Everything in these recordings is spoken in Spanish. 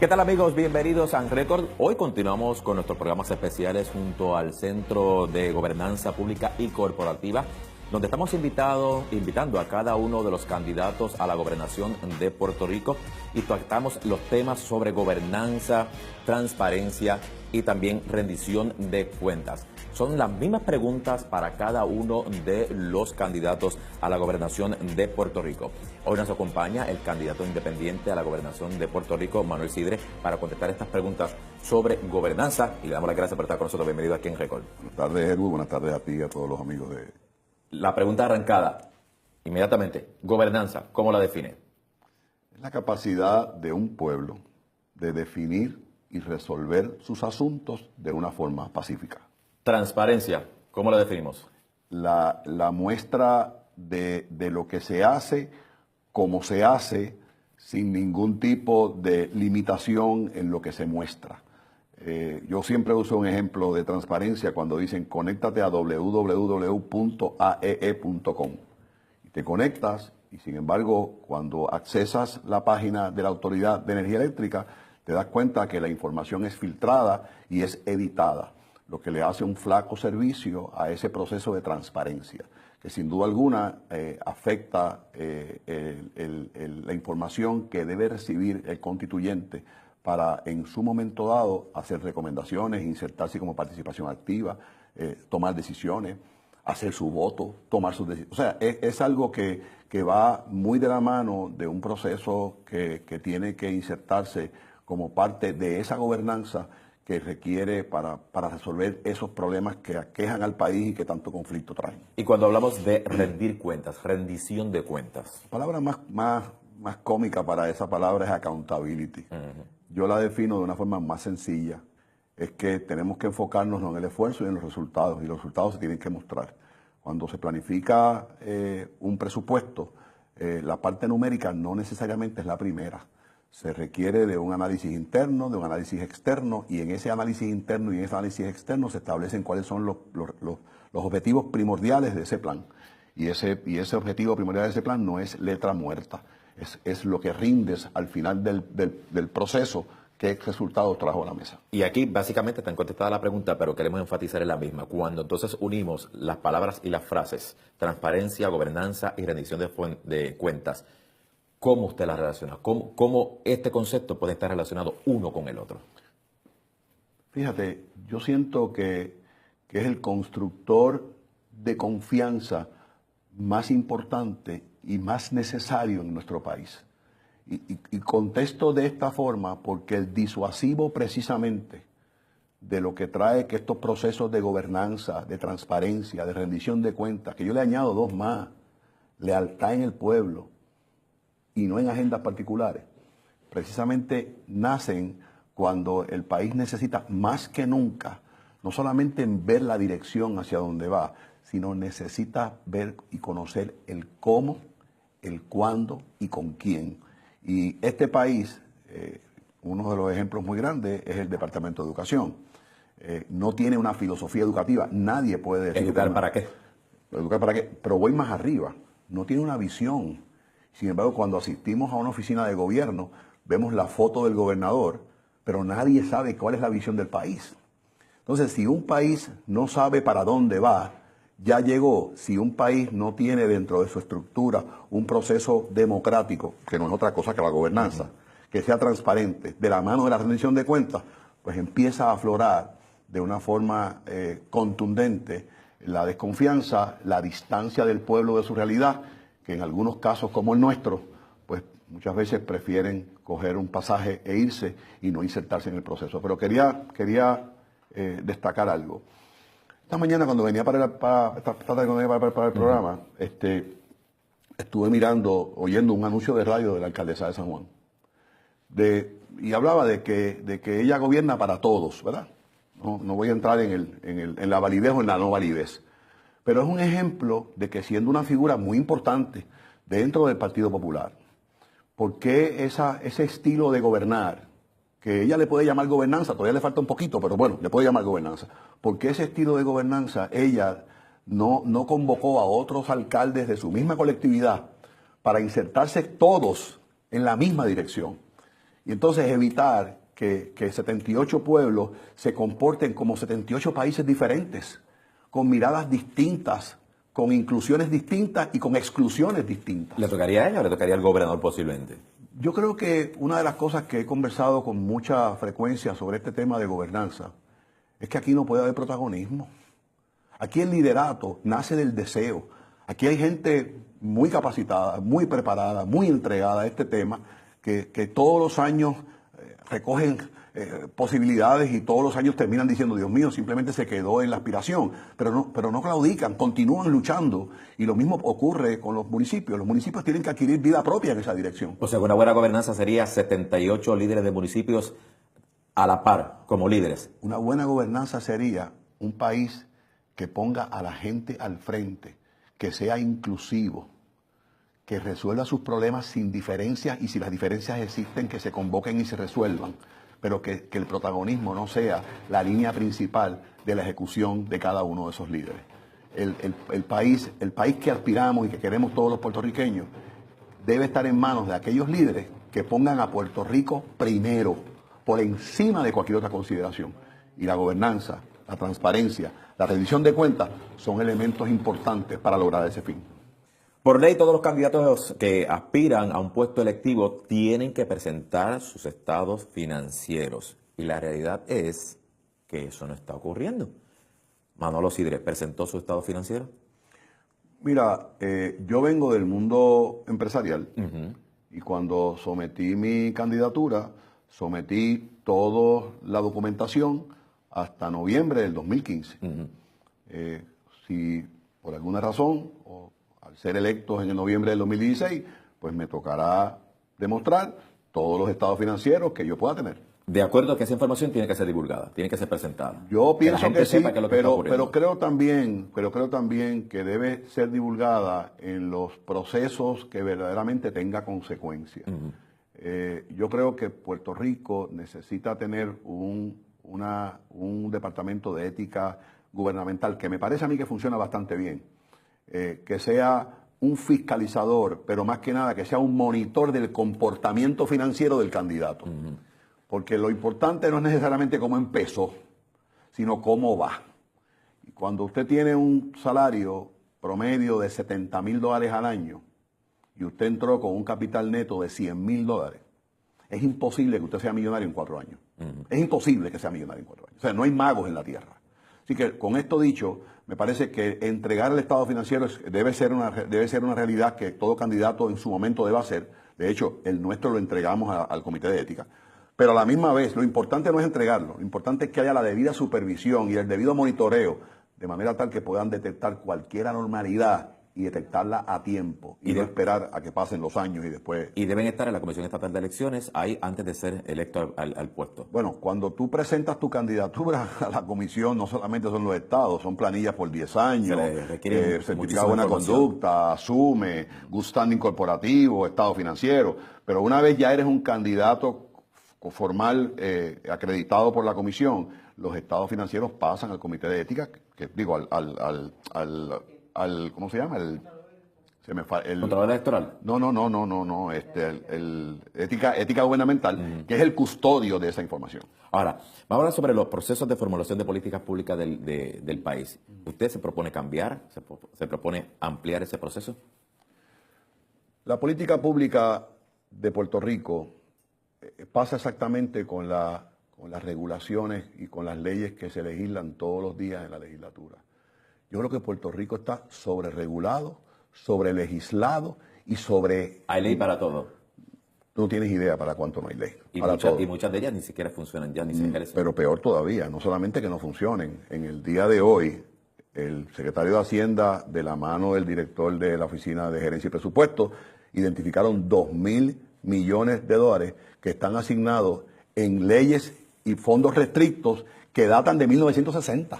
¿Qué tal, amigos? Bienvenidos a Record. Hoy continuamos con nuestros programas especiales junto al Centro de Gobernanza Pública y Corporativa, donde estamos invitando a cada uno de los candidatos a la gobernación de Puerto Rico y tratamos los temas sobre gobernanza, transparencia y también rendición de cuentas. Son las mismas preguntas para cada uno de los candidatos a la gobernación de Puerto Rico. Hoy nos acompaña el candidato independiente a la gobernación de Puerto Rico, Manuel Sidre, para contestar estas preguntas sobre gobernanza. Y le damos las gracias por estar con nosotros. Bienvenido aquí en Record. Buenas tardes, Edu. Buenas tardes a ti y a todos los amigos de... La pregunta arrancada, inmediatamente. Gobernanza, ¿cómo la define? Es la capacidad de un pueblo de definir y resolver sus asuntos de una forma pacífica. Transparencia, ¿cómo la definimos? La muestra de lo que se hace, cómo se hace, sin ningún tipo de limitación en lo que se muestra. Yo siempre uso un ejemplo de transparencia cuando dicen conéctate a www.aee.com. Y te conectas y sin embargo cuando accesas la página de la Autoridad de Energía Eléctrica te das cuenta que la información es filtrada y es editada, lo que le hace un flaco servicio a ese proceso de transparencia, que sin duda alguna afecta la información que debe recibir el constituyente para en su momento dado hacer recomendaciones, insertarse como participación activa, tomar decisiones, hacer su voto, tomar sus decisiones. O sea, es algo que va muy de la mano de un proceso que tiene que insertarse como parte de esa gobernanza que requiere para resolver esos problemas que aquejan al país y que tanto conflicto traen. Y cuando hablamos de rendir cuentas, rendición de cuentas. La palabra más cómica para esa palabra es accountability. Yo la defino de una forma más sencilla. Es que tenemos que enfocarnos no en el esfuerzo y en los resultados, y los resultados se tienen que mostrar. Cuando se planifica un presupuesto, la parte numérica no necesariamente es la primera. Se requiere de un análisis interno, de un análisis externo, y en ese análisis interno y en ese análisis externo se establecen cuáles son los objetivos primordiales de ese plan. Y ese objetivo primordial de ese plan no es letra muerta, es lo que rindes al final del proceso, qué resultados trajo a la mesa. Y aquí básicamente está contestada la pregunta, pero queremos enfatizar en la misma. Cuando entonces unimos las palabras y las frases, transparencia, gobernanza y rendición de cuentas, ¿cómo usted las relaciona? ¿Cómo este concepto puede estar relacionado uno con el otro? Fíjate, yo siento que es el constructor de confianza más importante y más necesario en nuestro país. Y contesto de esta forma porque el disuasivo precisamente de lo que trae que estos procesos de gobernanza, de transparencia, de rendición de cuentas, que yo le añado dos más, lealtad en el pueblo y no en agendas particulares, precisamente nacen cuando el país necesita más que nunca, no solamente en ver la dirección hacia donde va, sino necesita ver y conocer el cómo, el cuándo y con quién. Y este país, uno de los ejemplos muy grandes es el Departamento de Educación. No tiene una filosofía educativa, nadie puede decir... ¿Educar para qué? Educar para qué, pero voy más arriba, no tiene una visión. Sin embargo, cuando asistimos a una oficina de gobierno, vemos la foto del gobernador, pero nadie sabe cuál es la visión del país. Entonces, si un país no sabe para dónde va, ya llegó. Si un país no tiene dentro de su estructura un proceso democrático, que no es otra cosa que la gobernanza, que sea transparente, de la mano de la rendición de cuentas, pues empieza a aflorar de una forma contundente la desconfianza, la distancia del pueblo de su realidad, que en algunos casos como el nuestro, pues muchas veces prefieren coger un pasaje e irse y no insertarse en el proceso. Pero quería destacar algo. Esta mañana cuando venía para el programa, estuve oyendo un anuncio de radio de la alcaldesa de San Juan. Y hablaba de que ella gobierna para todos, ¿verdad? No voy a entrar en la validez o en la no validez. Pero es un ejemplo de que siendo una figura muy importante dentro del Partido Popular, ¿por qué ese estilo de gobernar, que ella le puede llamar gobernanza, todavía le falta un poquito, pero bueno, le puede llamar gobernanza, ¿por qué ese estilo de gobernanza ella no convocó a otros alcaldes de su misma colectividad para insertarse todos en la misma dirección? Y entonces evitar que 78 pueblos se comporten como 78 países diferentes, con miradas distintas, con inclusiones distintas y con exclusiones distintas. ¿Le tocaría a ella o le tocaría al gobernador posiblemente? Yo creo que una de las cosas que he conversado con mucha frecuencia sobre este tema de gobernanza es que aquí no puede haber protagonismo. Aquí el liderato nace del deseo. Aquí hay gente muy capacitada, muy preparada, muy entregada a este tema, que todos los años recogen posibilidades y todos los años terminan diciendo, Dios mío, simplemente se quedó en la aspiración, pero no claudican, continúan luchando, y lo mismo ocurre con los municipios tienen que adquirir vida propia en esa dirección. O sea, una buena gobernanza sería 78 líderes de municipios a la par, como líderes. Una buena gobernanza sería un país que ponga a la gente al frente, que sea inclusivo, que resuelva sus problemas sin diferencias, y si las diferencias existen, que se convoquen y se resuelvan, pero que el protagonismo no sea la línea principal de la ejecución de cada uno de esos líderes. El país que aspiramos y que queremos todos los puertorriqueños debe estar en manos de aquellos líderes que pongan a Puerto Rico primero, por encima de cualquier otra consideración. Y la gobernanza, la transparencia, la rendición de cuentas son elementos importantes para lograr ese fin. Por ley, todos los candidatos que aspiran a un puesto electivo tienen que presentar sus estados financieros. Y la realidad es que eso no está ocurriendo. Manolo Sidre, ¿presentó su estado financiero? Mira, yo vengo del mundo empresarial y cuando sometí mi candidatura, sometí toda la documentación hasta noviembre del 2015. Si por alguna razón, o al ser electos en el noviembre del 2016, pues me tocará demostrar todos los estados financieros que yo pueda tener. De acuerdo a que esa información tiene que ser divulgada, tiene que ser presentada. Yo pienso que sí, pero creo también que debe ser divulgada en los procesos que verdaderamente tenga consecuencias. Yo creo que Puerto Rico necesita tener un departamento de ética gubernamental que me parece a mí que funciona bastante bien, que sea un fiscalizador, pero más que nada que sea un monitor del comportamiento financiero del candidato. Porque lo importante no es necesariamente cómo empezó, sino cómo va. Y cuando usted tiene un salario promedio de $70,000 al año y usted entró con un capital neto de $100,000, es imposible que usted sea millonario en 4 años. Es imposible que sea millonario en 4 años. O sea, no hay magos en la tierra. Así que con esto dicho, me parece que entregar el estado financiero debe ser una realidad que todo candidato en su momento debe hacer. De hecho, el nuestro lo entregamos al Comité de Ética. Pero a la misma vez, lo importante no es entregarlo, lo importante es que haya la debida supervisión y el debido monitoreo, de manera tal que puedan detectar cualquier anormalidad y detectarla a tiempo y no esperar a que pasen los años y después. Y deben estar en la Comisión Estatal de Elecciones ahí antes de ser electo al puesto. Bueno, cuando tú presentas tu candidatura a la comisión, no solamente son los estados, son planillas por 10 años, certificado de buena conducta, asume, good standing corporativo, estado financiero, pero una vez ya eres un candidato formal acreditado por la comisión, los estados financieros pasan al Comité de Ética, ¿cómo se llama? El ¿Contralor electoral? No, ética gubernamental, que es el custodio de esa información. Ahora, vamos a hablar sobre los procesos de formulación de políticas públicas del país. ¿Usted se propone cambiar, se propone ampliar ese proceso? La política pública de Puerto Rico pasa exactamente con las regulaciones y con las leyes que se legislan todos los días en la legislatura. Yo creo que Puerto Rico está sobreregulado, sobrelegislado y sobre... Hay ley para todo. Tú no tienes idea para cuánto no hay ley. Y muchas de ellas ni siquiera funcionan ya, ni se ejercen. Pero peor todavía, no solamente que no funcionen. En el día de hoy, el secretario de Hacienda, de la mano del director de la Oficina de Gerencia y Presupuesto, identificaron $2,000 millones que están asignados en leyes y fondos restrictos que datan de 1960.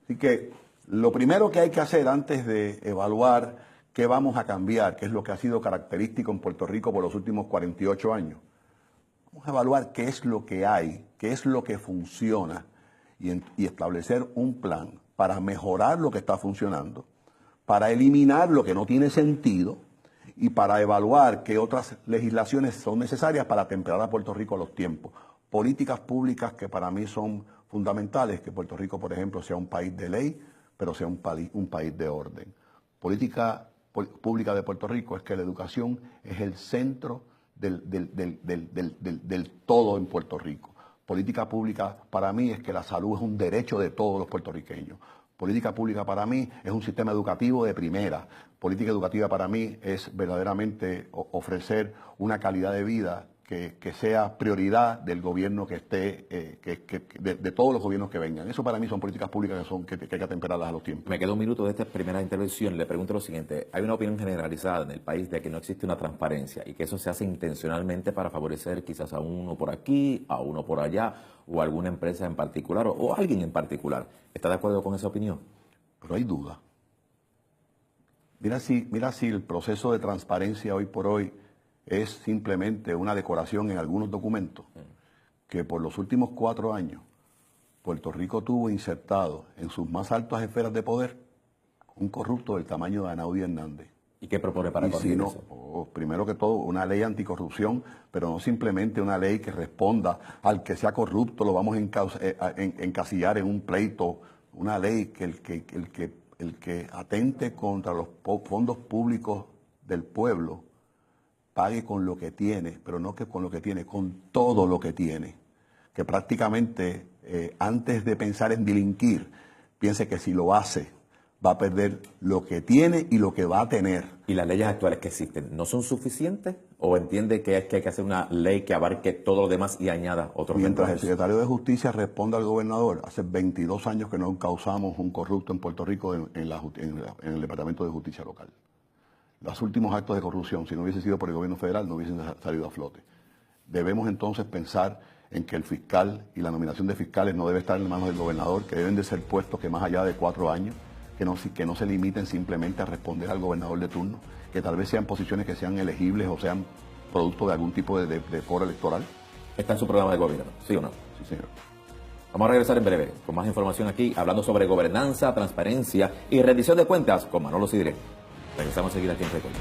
Así que lo primero que hay que hacer antes de evaluar qué vamos a cambiar, que es lo que ha sido característico en Puerto Rico por los últimos 48 años, vamos a evaluar qué es lo que hay, qué es lo que funciona y establecer un plan para mejorar lo que está funcionando, para eliminar lo que no tiene sentido y para evaluar qué otras legislaciones son necesarias para temperar a Puerto Rico a los tiempos. Políticas públicas que para mí son fundamentales, que Puerto Rico, por ejemplo, sea un país de ley, pero sea un país de orden. Política pública de Puerto Rico es que la educación es el centro del todo en Puerto Rico. Política pública para mí es que la salud es un derecho de todos los puertorriqueños. Política pública para mí es un sistema educativo de primera. Política educativa para mí es verdaderamente ofrecer una calidad de vida que sea prioridad del gobierno que esté, de todos los gobiernos que vengan. Eso para mí son políticas públicas que hay que atemperarlas a los tiempos. Me queda un minuto de esta primera intervención. Le pregunto lo siguiente. Hay una opinión generalizada en el país de que no existe una transparencia y que eso se hace intencionalmente para favorecer quizás a uno por aquí, a uno por allá, o a alguna empresa en particular, o alguien en particular. ¿Está de acuerdo con esa opinión? Pero hay duda. Mira si el proceso de transparencia hoy por hoy es simplemente una decoración en algunos documentos, que por los últimos 4 años Puerto Rico tuvo insertado en sus más altas esferas de poder un corrupto del tamaño de Anaudi Hernández. ¿Y qué propone para corregir eso? Primero que todo, una ley anticorrupción, pero no simplemente una ley que responda al que sea corrupto, lo vamos a encasillar en un pleito, una ley que el que atente contra los fondos públicos del pueblo pague con lo que tiene, pero no que con lo que tiene, con todo lo que tiene. Que prácticamente antes de pensar en delinquir, piense que si lo hace va a perder lo que tiene y lo que va a tener. ¿Y las leyes actuales que existen no son suficientes? ¿O entiende que hay que hacer una ley que abarque todo lo demás y añada otros? Mientras el secretario de Justicia responde al gobernador, hace 22 años que no causamos un corrupto en Puerto Rico en el Departamento de Justicia local. Los últimos actos de corrupción, si no hubiese sido por el gobierno federal, no hubiesen salido a flote. Debemos entonces pensar en que el fiscal y la nominación de fiscales no debe estar en manos del gobernador, que deben de ser puestos que más allá de 4 años, que no se limiten simplemente a responder al gobernador de turno, que tal vez sean posiciones que sean elegibles o sean producto de algún tipo de foro electoral. ¿Está en su programa de gobierno, sí o no? Sí, señor. Vamos a regresar en breve con más información aquí, hablando sobre gobernanza, transparencia y rendición de cuentas con Manolo Sidre. Regresamos a seguir aquí en Record.